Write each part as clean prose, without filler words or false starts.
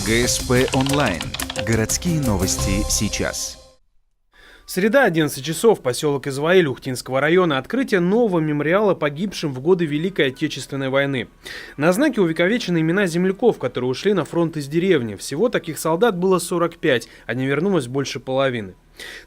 ГСП онлайн. Городские новости сейчас. Среда, 11 часов, поселок Изваиль Ухтинского района. Открытие нового мемориала погибшим в годы Великой Отечественной войны. На знаке увековечены имена земляков, которые ушли на фронт из деревни. Всего таких солдат было 45, а не вернулось больше половины.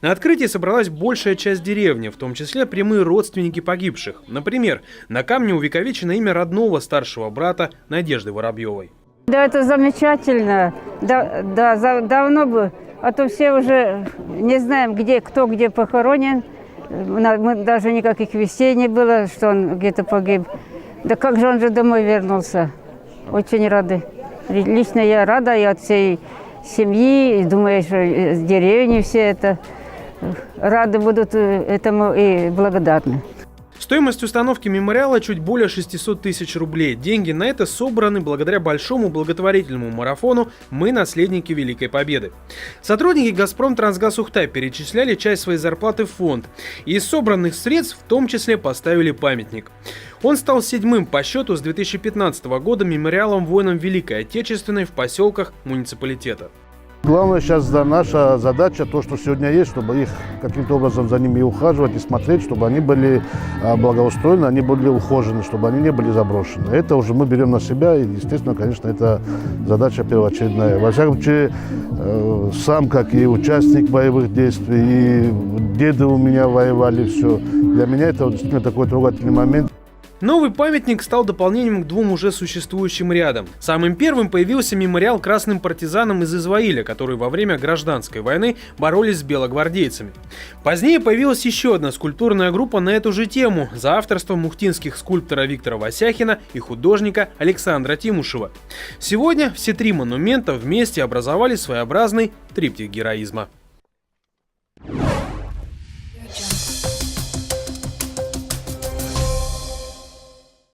На открытии собралась большая часть деревни, в том числе прямые родственники погибших. Например, на камне увековечено имя родного старшего брата Надежды Воробьевой. Да, это замечательно. Давно бы. А то все уже не знаем, кто где похоронен. Мы даже никаких вестей не было, что он где-то погиб. Да как же он же домой вернулся. Очень рады. Лично я рада и от всей семьи, и думаю, что с деревни все это рады будут этому и благодарны. Стоимость установки мемориала чуть более 600 тысяч рублей. Деньги на это собраны благодаря большому благотворительному марафону «Мы наследники Великой Победы». Сотрудники «Газпром-Трансгаз Ухта» перечисляли часть своей зарплаты в фонд. И из собранных средств в том числе поставили памятник. Он стал 7-м по счету с 2015 года мемориалом воинам Великой Отечественной в поселках муниципалитета. Главное сейчас наша задача, то, что сегодня есть, чтобы их каким-то образом за ними ухаживать и смотреть, чтобы они были благоустроены, они были ухожены, чтобы они не были заброшены. Это уже мы берем на себя, и, естественно, конечно, это задача первоочередная. Во всяком случае, сам, как и участник боевых действий, и деды у меня воевали, все. Для меня это действительно такой трогательный момент. Новый памятник стал дополнением к двум уже существующим рядам. Самым первым появился мемориал красным партизанам из Изваиля, которые во время гражданской войны боролись с белогвардейцами. Позднее появилась еще одна скульптурная группа на эту же тему за авторством ухтинских скульптора Виктора Васяхина и художника Александра Тимушева. Сегодня все три монумента вместе образовали своеобразный триптих героизма.